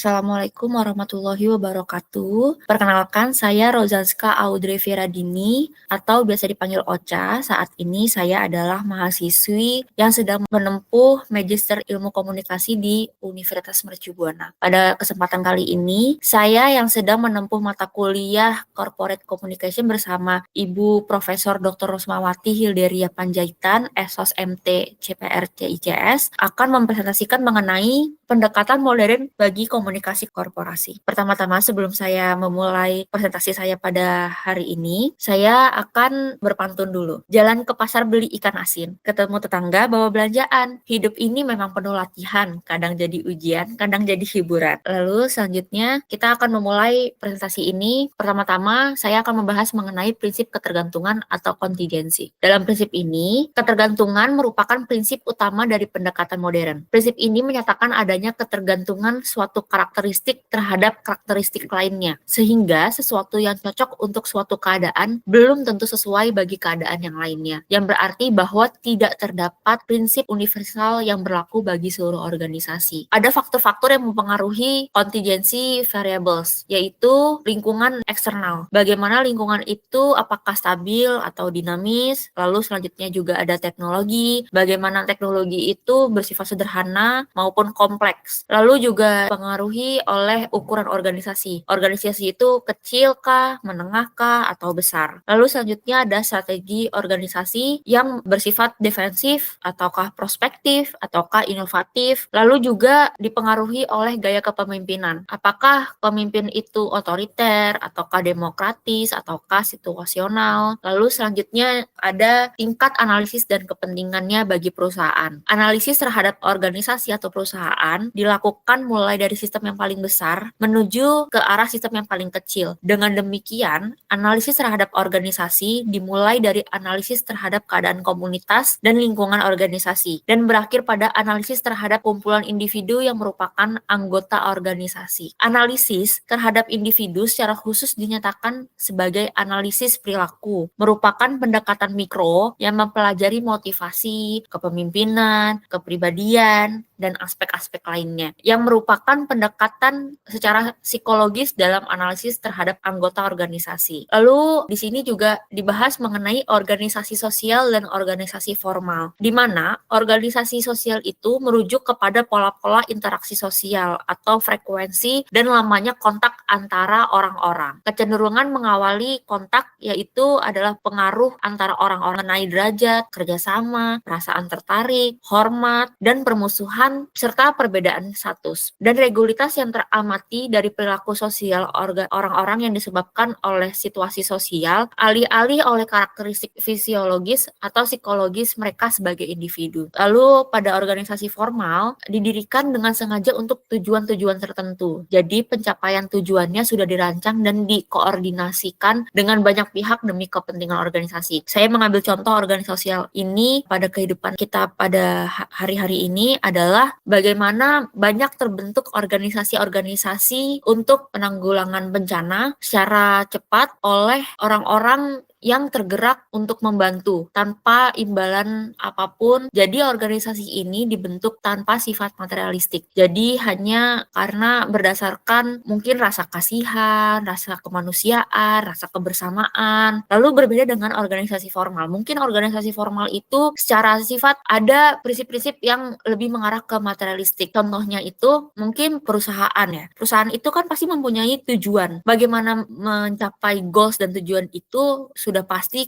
Assalamualaikum warahmatullahi wabarakatuh. Perkenalkan, saya Rozanska Audrey Viradini atau biasa dipanggil Ocha. Saat ini saya adalah mahasiswi yang sedang menempuh Magister Ilmu Komunikasi di Universitas Mercu Buana. Pada kesempatan kali ini, saya yang sedang menempuh mata kuliah Corporate Communication bersama Ibu Profesor Dr. Rosmawati Hilderia Panjaitan, SOS MT CPR CICS, akan mempresentasikan mengenai pendekatan modern bagi komunikasi korporasi. Pertama-tama sebelum saya memulai presentasi saya pada hari ini, saya akan berpantun dulu. Jalan ke pasar beli ikan asin, ketemu tetangga bawa belanjaan. Hidup ini memang penuh latihan, kadang jadi ujian, kadang jadi hiburan. Lalu selanjutnya kita akan memulai presentasi ini. Pertama-tama saya akan membahas mengenai prinsip ketergantungan atau kontingensi. Dalam prinsip ini, ketergantungan merupakan prinsip utama dari pendekatan modern. Prinsip ini menyatakan adanya ketergantungan suatu karakteristik terhadap karakteristik lainnya, sehingga sesuatu yang cocok untuk suatu keadaan belum tentu sesuai bagi keadaan yang lainnya, yang berarti bahwa tidak terdapat prinsip universal yang berlaku bagi seluruh organisasi. Ada faktor-faktor yang mempengaruhi contingency variables, yaitu lingkungan eksternal. Bagaimana lingkungan itu, apakah stabil atau dinamis, lalu selanjutnya juga ada teknologi, bagaimana teknologi itu bersifat sederhana maupun kompleks. Lalu juga dipengaruhi oleh ukuran organisasi. Organisasi itu kecil kah, menengah kah, atau besar. Lalu selanjutnya ada strategi organisasi yang bersifat defensif, ataukah prospektif, ataukah inovatif. Lalu juga dipengaruhi oleh gaya kepemimpinan. Apakah pemimpin itu otoriter, ataukah demokratis, ataukah situasional. Lalu selanjutnya ada tingkat analisis dan kepentingannya bagi perusahaan. Analisis terhadap organisasi atau perusahaan dilakukan mulai dari sistem yang paling besar menuju ke arah sistem yang paling kecil. Dengan demikian, analisis terhadap organisasi dimulai dari analisis terhadap keadaan komunitas dan lingkungan organisasi dan berakhir pada analisis terhadap kumpulan individu yang merupakan anggota organisasi. Analisis terhadap individu secara khusus dinyatakan sebagai analisis perilaku, merupakan pendekatan mikro yang mempelajari motivasi, kepemimpinan, kepribadian, dan aspek-aspek lainnya, yang merupakan pendekatan secara psikologis dalam analisis terhadap anggota organisasi. Lalu di sini juga dibahas mengenai organisasi sosial dan organisasi formal, di mana organisasi sosial itu merujuk kepada pola-pola interaksi sosial atau frekuensi dan lamanya kontak antara orang-orang. Kecenderungan mengawali kontak yaitu adalah pengaruh antara orang-orang mengenai derajat, kerjasama, perasaan tertarik, hormat, dan permusuhan, serta perbedaan status. Dan regulitas yang teramati dari perilaku sosial orang-orang yang disebabkan oleh situasi sosial, alih-alih oleh karakteristik fisiologis atau psikologis mereka sebagai individu. Lalu pada organisasi formal, didirikan dengan sengaja untuk tujuan-tujuan tertentu. Jadi pencapaian tujuannya sudah dirancang dan dikoordinasikan dengan banyak pihak demi kepentingan organisasi. Saya mengambil contoh organisasi sosial ini pada kehidupan kita pada hari-hari ini adalah bagaimana banyak terbentuk organisasi-organisasi untuk penanggulangan bencana secara cepat oleh orang-orang yang tergerak untuk membantu tanpa imbalan apapun. Jadi organisasi ini dibentuk tanpa sifat materialistik. Jadi hanya karena berdasarkan mungkin rasa kasihan, rasa kemanusiaan, rasa kebersamaan. Lalu berbeda dengan organisasi formal. Mungkin organisasi formal itu secara sifat ada prinsip-prinsip yang lebih mengarah ke materialistik. Contohnya itu mungkin perusahaan ya. Perusahaan itu kan pasti mempunyai tujuan. Bagaimana mencapai goals dan tujuan itu sudah pasti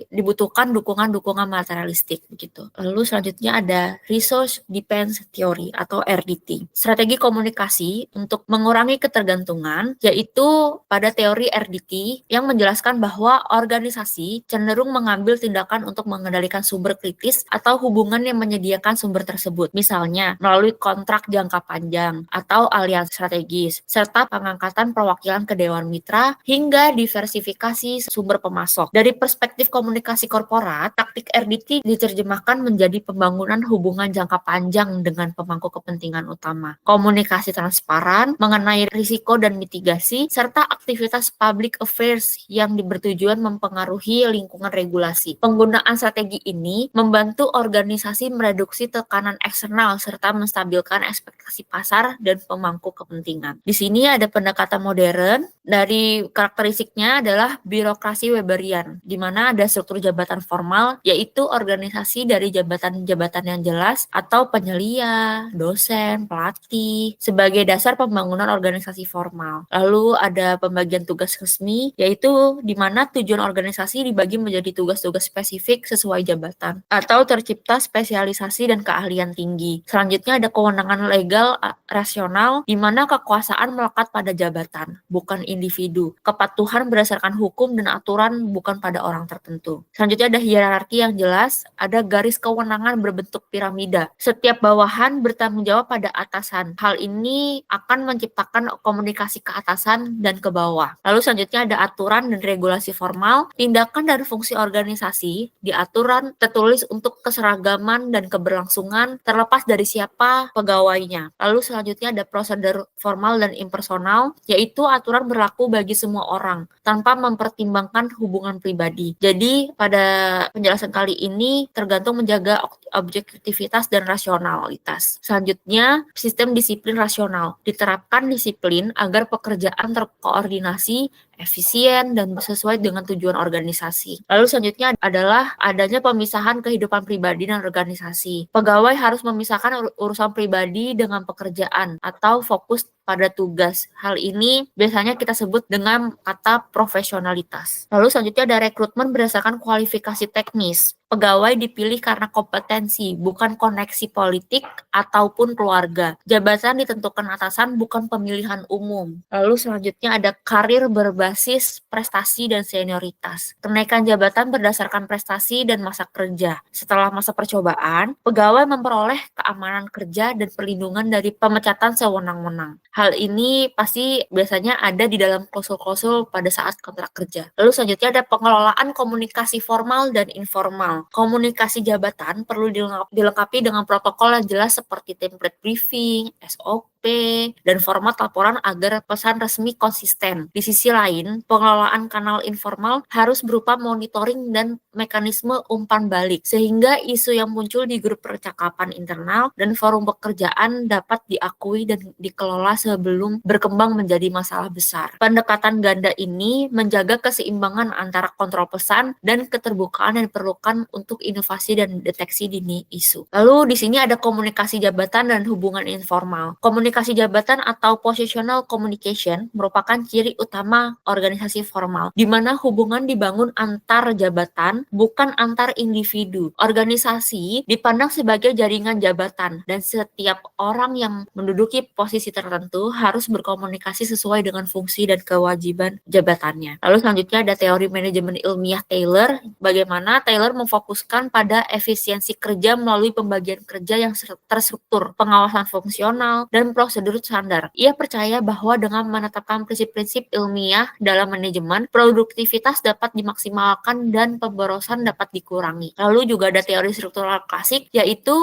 dibutuhkan dukungan-dukungan materialistik begitu. Lalu selanjutnya ada Resource Defense Theory atau RDT. Strategi komunikasi untuk mengurangi ketergantungan yaitu pada teori RDT yang menjelaskan bahwa organisasi cenderung mengambil tindakan untuk mengendalikan sumber kritis atau hubungan yang menyediakan sumber tersebut. Misalnya melalui kontrak jangka panjang atau aliansi strategis serta pengangkatan perwakilan ke Dewan Mitra hingga diversifikasi sumber pemasok. Dari perspektif komunikasi korporat, taktik RDT diterjemahkan menjadi pembangunan hubungan jangka panjang dengan pemangku kepentingan utama, komunikasi transparan mengenai risiko dan mitigasi, serta aktivitas public affairs yang bertujuan mempengaruhi lingkungan regulasi. Penggunaan strategi ini membantu organisasi mereduksi tekanan eksternal serta menstabilkan ekspektasi pasar dan pemangku kepentingan. Di sini ada pendekatan modern. Dari karakteristiknya adalah birokrasi Weberian, di mana ada struktur jabatan formal, yaitu organisasi dari jabatan-jabatan yang jelas atau penyelia, dosen, pelatih, sebagai dasar pembangunan organisasi formal. Lalu ada pembagian tugas resmi, yaitu di mana tujuan organisasi dibagi menjadi tugas-tugas spesifik sesuai jabatan, atau tercipta spesialisasi dan keahlian tinggi. Selanjutnya ada kewenangan legal rasional, di mana kekuasaan melekat pada jabatan, bukan individu. Kepatuhan berdasarkan hukum dan aturan, bukan pada orang tertentu. Selanjutnya ada hierarki yang jelas, ada garis kewenangan berbentuk piramida. Setiap bawahan bertanggung jawab pada atasan. Hal ini akan menciptakan komunikasi ke atasan dan ke bawah. Lalu selanjutnya ada aturan dan regulasi formal. Tindakan dan fungsi organisasi di aturan tertulis untuk keseragaman dan keberlangsungan terlepas dari siapa pegawainya. Lalu selanjutnya ada prosedur formal dan impersonal, yaitu aturan berlaku bagi semua orang tanpa mempertimbangkan hubungan pribadi. Jadi pada penjelasan kali ini tergantung menjaga objektivitas dan rasionalitas. Selanjutnya, sistem disiplin rasional. Diterapkan disiplin agar pekerjaan terkoordinasi, efisien, dan sesuai dengan tujuan organisasi. Lalu selanjutnya adalah adanya pemisahan kehidupan pribadi dan organisasi. Pegawai harus memisahkan urusan pribadi dengan pekerjaan atau fokus pada tugas. Hal ini biasanya kita sebut dengan kata profesionalitas. Lalu selanjutnya ada rekrutmen berdasarkan kualifikasi teknis. Pegawai dipilih karena kompetensi, bukan koneksi politik ataupun keluarga. Jabatan ditentukan atasan, bukan pemilihan umum. Lalu selanjutnya ada karir berbasis prestasi dan senioritas. Kenaikan jabatan berdasarkan prestasi dan masa kerja. Setelah masa percobaan, pegawai memperoleh keamanan kerja dan perlindungan dari pemecatan sewenang-wenang. Hal ini pasti biasanya ada di dalam klausul-klausul pada saat kontrak kerja. Lalu selanjutnya ada pengelolaan komunikasi formal dan informal. Komunikasi jabatan perlu dilengkapi dengan protokol yang jelas seperti template briefing, SOP, dan format laporan agar pesan resmi konsisten. Di sisi lain, pengelolaan kanal informal harus berupa monitoring dan mekanisme umpan balik, sehingga isu yang muncul di grup percakapan internal dan forum pekerjaan dapat diakui dan dikelola sebelum berkembang menjadi masalah besar. Pendekatan ganda ini menjaga keseimbangan antara kontrol pesan dan keterbukaan yang diperlukan untuk inovasi dan deteksi dini isu. Lalu di sini ada komunikasi jabatan dan hubungan informal. Komunikasi jabatan atau positional communication merupakan ciri utama organisasi formal, di mana hubungan dibangun antar jabatan, bukan antar individu. Organisasi dipandang sebagai jaringan jabatan, dan setiap orang yang menduduki posisi tertentu harus berkomunikasi sesuai dengan fungsi dan kewajiban jabatannya. Lalu selanjutnya ada teori manajemen ilmiah Taylor, bagaimana Taylor memfokuskan pada efisiensi kerja melalui pembagian kerja yang terstruktur, pengawasan fungsional, dan prosedur standar. Ia percaya bahwa dengan menetapkan prinsip-prinsip ilmiah dalam manajemen, produktivitas dapat dimaksimalkan dan pemborosan dapat dikurangi. Lalu juga ada teori struktural klasik, yaitu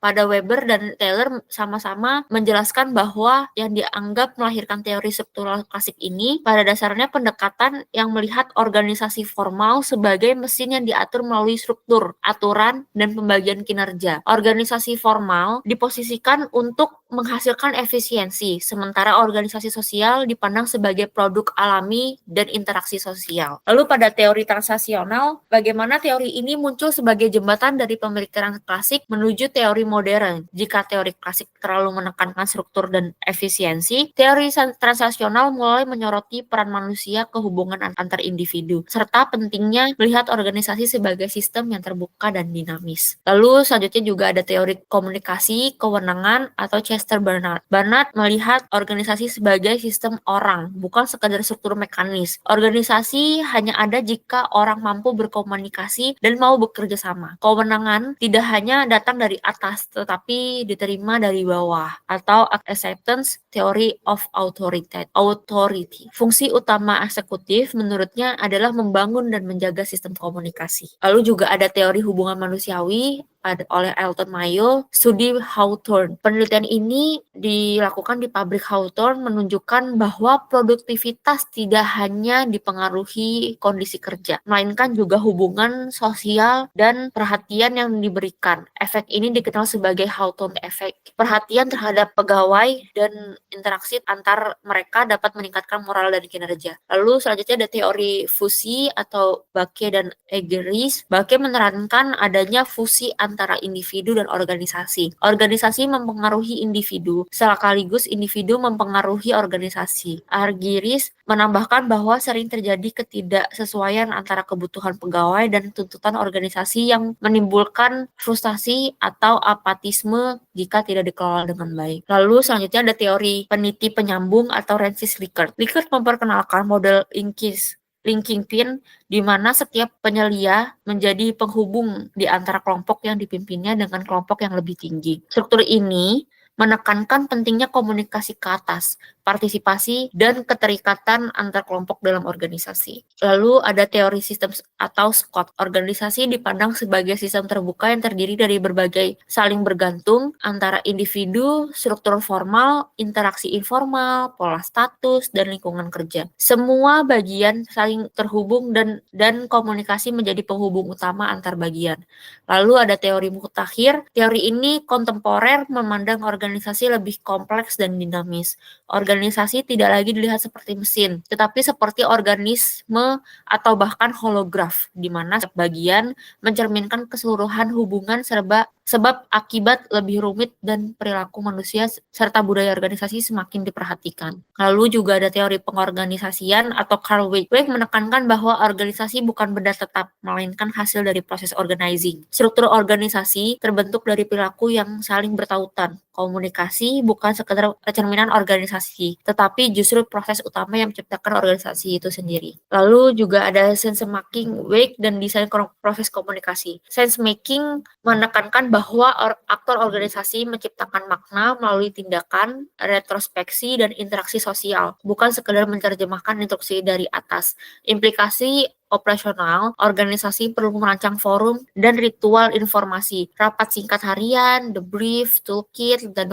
pada Weber dan Taylor sama-sama menjelaskan bahwa yang dianggap melahirkan teori struktural klasik ini pada dasarnya pendekatan yang melihat organisasi formal sebagai mesin yang diatur melalui struktur, aturan, dan pembagian kinerja. Organisasi formal diposisikan untuk menghasilkan efisiensi, sementara organisasi sosial dipandang sebagai produk alami dan interaksi sosial. Lalu pada teori transaksional, bagaimana teori ini muncul sebagai jembatan dari pemikiran klasik menuju teori modern. Jika teori klasik terlalu menekankan struktur dan efisiensi, teori transaksional mulai menyoroti peran manusia ke hubungan antar individu, serta pentingnya melihat organisasi sebagai sistem yang terbuka dan dinamis. Lalu selanjutnya juga ada teori komunikasi, kewenangan atau Chester-Bernard Barnard melihat organisasi sebagai sistem orang, bukan sekadar struktur mekanis. Organisasi hanya ada jika orang mampu berkomunikasi dan mau bekerja sama. Kewenangan tidak hanya datang dari atas, tetapi diterima dari bawah, atau acceptance theory of authority. Fungsi utama eksekutif menurutnya adalah membangun dan menjaga sistem komunikasi. Lalu juga ada teori hubungan manusiawi oleh Elton Mayo, studi Hawthorne. Penelitian ini dilakukan di pabrik Hawthorne menunjukkan bahwa produktivitas tidak hanya dipengaruhi kondisi kerja, melainkan juga hubungan sosial dan perhatian yang diberikan. Efek ini dikenal sebagai Hawthorne Effect. Perhatian terhadap pegawai dan interaksi antar mereka dapat meningkatkan moral dan kinerja. Lalu selanjutnya ada teori fusi atau Bakke dan Egeris. Bakke menerankan adanya fusi antara individu dan organisasi. Organisasi mempengaruhi individu, sekaligus individu mempengaruhi organisasi. Argyris menambahkan bahwa sering terjadi ketidaksesuaian antara kebutuhan pegawai dan tuntutan organisasi yang menimbulkan frustasi atau apatisme jika tidak dikelola dengan baik. Lalu selanjutnya ada teori peniti penyambung atau Francis Likert. Likert memperkenalkan model linking pin di mana setiap penyelia menjadi penghubung di antara kelompok yang dipimpinnya dengan kelompok yang lebih tinggi. Struktur ini menekankan pentingnya komunikasi ke atas, partisipasi, dan keterikatan antar kelompok dalam organisasi. Lalu ada teori sistem atau SCOT. Organisasi dipandang sebagai sistem terbuka yang terdiri dari berbagai saling bergantung antara individu, struktur formal, interaksi informal, pola status, dan lingkungan kerja. Semua bagian saling terhubung dan komunikasi menjadi penghubung utama antar bagian. Lalu ada teori mutakhir. Teori ini kontemporer memandang organisasi lebih kompleks dan dinamis. Organisasi tidak lagi dilihat seperti mesin, tetapi seperti organisme atau bahkan holograf, di mana setiap bagian mencerminkan keseluruhan hubungan sebab akibat lebih rumit dan perilaku manusia serta budaya organisasi semakin diperhatikan. Lalu juga ada teori pengorganisasian atau Carl Weick. Weick menekankan bahwa organisasi bukan benda tetap, melainkan hasil dari proses organizing. Struktur organisasi terbentuk dari perilaku yang saling bertautan. Komunikasi bukan sekedar cerminan organisasi, tetapi justru proses utama yang menciptakan organisasi itu sendiri. Lalu juga ada sense making, Weick, dan desain proses komunikasi. Sense making menekankan bahwa aktor organisasi menciptakan makna melalui tindakan, retrospeksi, dan interaksi sosial, bukan sekedar menerjemahkan instruksi dari atas. Implikasi operasional, organisasi perlu merancang forum dan ritual informasi, rapat singkat harian, debrief, toolkit, dan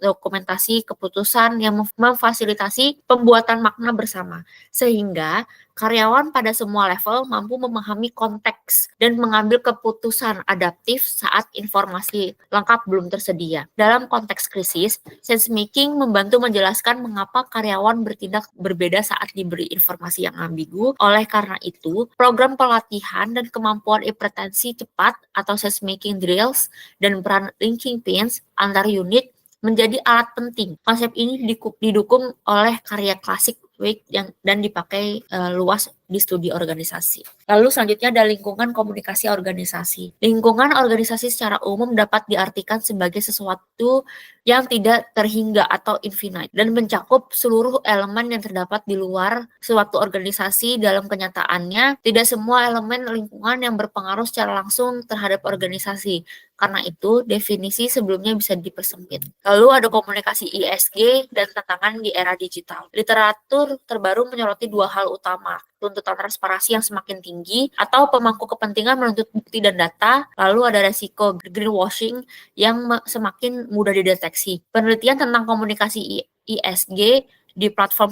dokumentasi keputusan yang memfasilitasi pembuatan makna bersama, sehingga karyawan pada semua level mampu memahami konteks dan mengambil keputusan adaptif saat informasi lengkap belum tersedia. Dalam konteks krisis, sense making membantu menjelaskan mengapa karyawan bertindak berbeda saat diberi informasi yang ambigu. Oleh karena itu, program pelatihan dan kemampuan interpretasi cepat atau sense making drills dan peran linking pins antar unit menjadi alat penting. Konsep ini didukung oleh karya klasik Weick dan dipakai luas di studi organisasi. Lalu selanjutnya ada lingkungan komunikasi organisasi. Lingkungan organisasi secara umum dapat diartikan sebagai sesuatu yang tidak terhingga atau infinite dan mencakup seluruh elemen yang terdapat di luar suatu organisasi. Dalam kenyataannya, tidak semua elemen lingkungan yang berpengaruh secara langsung terhadap organisasi. Karena itu, definisi sebelumnya bisa dipersempit. Lalu ada komunikasi ISG dan tantangan di era digital. Literatur terbaru menyoroti dua hal utama, tuntutan transparansi yang semakin tinggi atau pemangku kepentingan menuntut bukti dan data. Lalu ada resiko greenwashing yang semakin mudah dideteksi. Penelitian tentang komunikasi ISG di platform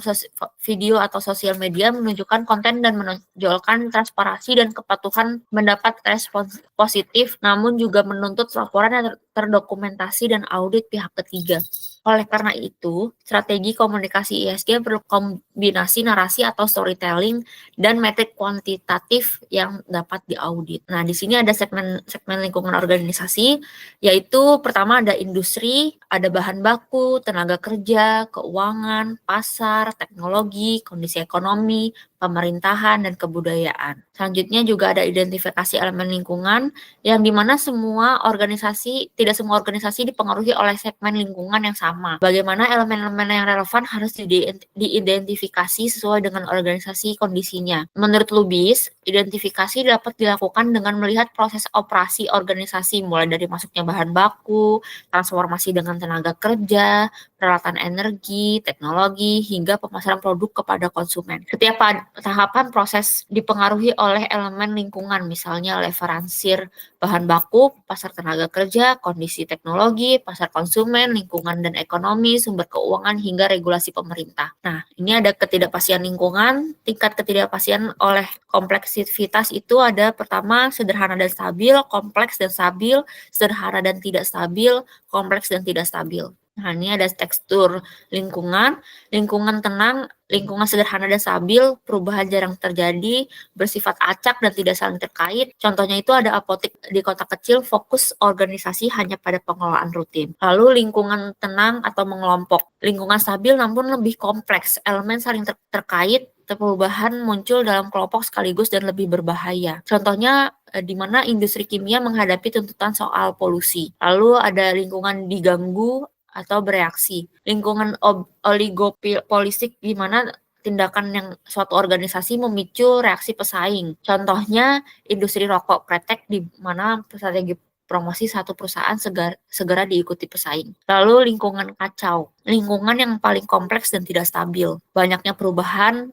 video atau sosial media menunjukkan konten dan menonjolkan transparansi dan kepatuhan mendapat respons positif, namun juga menuntut laporan yang terdokumentasi dan audit pihak ketiga. Oleh karena itu, strategi komunikasi ISG perlu kombinasi narasi atau storytelling dan metrik kuantitatif yang dapat diaudit. Nah, di sini ada segmen lingkungan organisasi, yaitu pertama ada industri, ada bahan baku, tenaga kerja, keuangan, pasar, teknologi, kondisi ekonomi, pemerintahan, dan kebudayaan. Selanjutnya juga ada identifikasi elemen lingkungan, yang dimana tidak semua organisasi dipengaruhi oleh segmen lingkungan yang sama. Bagaimana elemen-elemen yang relevan harus diidentifikasi sesuai dengan organisasi kondisinya. Menurut Lubis, identifikasi dapat dilakukan dengan melihat proses operasi organisasi, mulai dari masuknya bahan baku, transformasi dengan tenaga kerja, peralatan energi, teknologi, hingga pemasaran produk kepada konsumen. Setiap tahapan proses dipengaruhi oleh elemen lingkungan, misalnya leveransir bahan baku, pasar tenaga kerja, kondisi teknologi, pasar konsumen, lingkungan dan ekonomi, sumber keuangan, hingga regulasi pemerintah. Nah, ini ada ketidakpastian lingkungan. Tingkat ketidakpastian oleh kompleksitas itu ada pertama sederhana dan stabil, kompleks dan stabil, sederhana dan tidak stabil, kompleks dan tidak stabil. Nah, ini ada tekstur lingkungan, lingkungan tenang, lingkungan sederhana dan stabil, perubahan jarang terjadi, bersifat acak dan tidak saling terkait. Contohnya itu ada apotek di kota kecil, fokus organisasi hanya pada pengelolaan rutin. Lalu lingkungan tenang atau mengelompok. Lingkungan stabil namun lebih kompleks, elemen saling terkait, perubahan muncul dalam kelompok sekaligus dan lebih berbahaya. Contohnya di mana industri kimia menghadapi tuntutan soal polusi. Lalu ada lingkungan diganggu atau bereaksi. Lingkungan oligopolistik di mana tindakan yang suatu organisasi memicu reaksi pesaing. Contohnya industri rokok kretek di mana strategi promosi satu perusahaan segera diikuti pesaing. Lalu lingkungan kacau, lingkungan yang paling kompleks dan tidak stabil. Banyaknya perubahan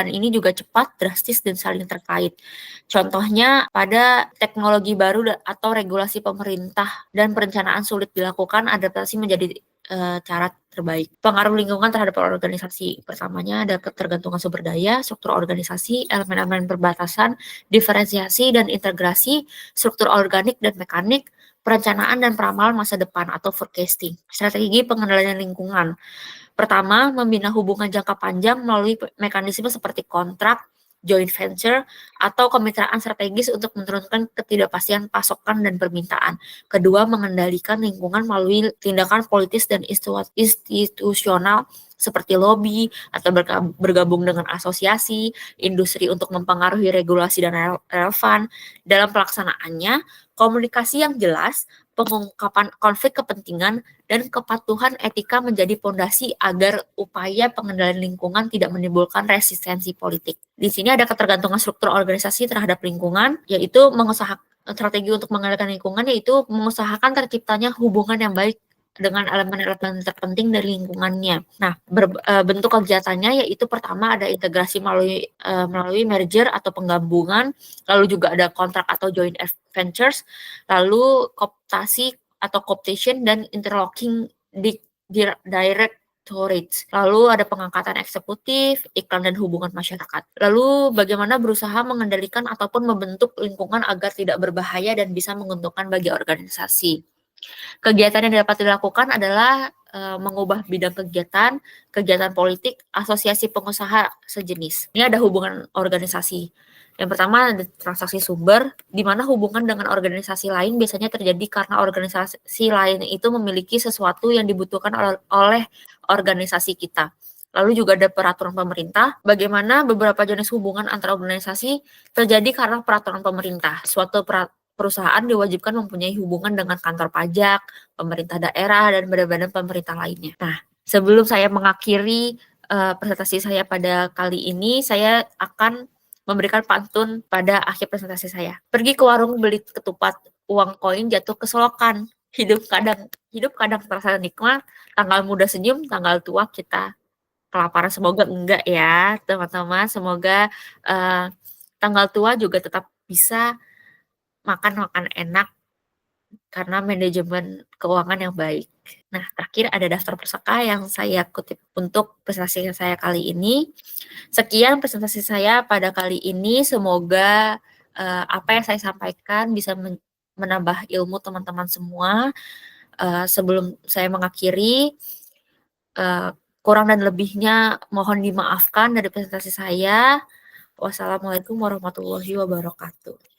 ini juga cepat, drastis, dan saling terkait. Contohnya pada teknologi baru atau regulasi pemerintah dan perencanaan sulit dilakukan, adaptasi menjadi cara terbaik. Pengaruh lingkungan terhadap organisasi. Pertamanya ada ketergantungan sumber daya, struktur organisasi, elemen-elemen perbatasan, diferensiasi dan integrasi, struktur organik dan mekanik, perencanaan dan peramalan masa depan atau forecasting. Strategi pengendalian lingkungan. Pertama, membina hubungan jangka panjang melalui mekanisme seperti kontrak, joint venture, atau kemitraan strategis untuk menurunkan ketidakpastian pasokan dan permintaan. Kedua, mengendalikan lingkungan melalui tindakan politis dan institusional seperti lobby atau bergabung dengan asosiasi, industri untuk mempengaruhi regulasi dan relevan. Dalam pelaksanaannya, komunikasi yang jelas, pengungkapan konflik kepentingan, dan kepatuhan etika menjadi fondasi agar upaya pengendalian lingkungan tidak menimbulkan resistensi politik. Di sini ada ketergantungan struktur organisasi terhadap lingkungan, yaitu strategi untuk mengendalikan lingkungan, yaitu mengusahakan terciptanya hubungan yang baik dengan elemen-elemen terpenting dari lingkungannya. Nah, bentuk kegiatannya yaitu pertama ada integrasi melalui merger atau penggabungan, lalu juga ada kontrak atau joint ventures, lalu kooptasi atau cooptation dan interlocking di directorate. Lalu ada pengangkatan eksekutif, iklan dan hubungan masyarakat. Lalu bagaimana berusaha mengendalikan ataupun membentuk lingkungan agar tidak berbahaya dan bisa menguntungkan bagi organisasi. Kegiatan yang dapat dilakukan adalah mengubah bidang kegiatan politik, asosiasi pengusaha sejenis. Ini ada hubungan organisasi. Yang pertama ada transaksi sumber, di mana hubungan dengan organisasi lain biasanya terjadi karena organisasi lain itu memiliki sesuatu yang dibutuhkan oleh organisasi kita. Lalu juga ada peraturan pemerintah, bagaimana beberapa jenis hubungan antara organisasi terjadi karena peraturan pemerintah. Suatu perusahaan diwajibkan mempunyai hubungan dengan kantor pajak, pemerintah daerah, dan badan-badan pemerintah lainnya. Nah, sebelum saya mengakhiri presentasi saya pada kali ini, saya akan memberikan pantun pada akhir presentasi saya. Pergi ke warung beli ketupat, uang koin jatuh ke selokan. Hidup kadang terasa nikmat, tanggal muda senyum, tanggal tua kita kelaparan. Semoga enggak ya, teman-teman. Semoga tanggal tua juga tetap bisa makan enak karena manajemen keuangan yang baik. Nah, terakhir ada daftar pusaka yang saya kutip untuk presentasi saya kali ini. Sekian presentasi saya pada kali ini. Semoga apa yang saya sampaikan bisa menambah ilmu teman-teman semua. Sebelum saya mengakhiri, kurang dan lebihnya mohon dimaafkan dari presentasi saya. Wassalamualaikum warahmatullahi wabarakatuh.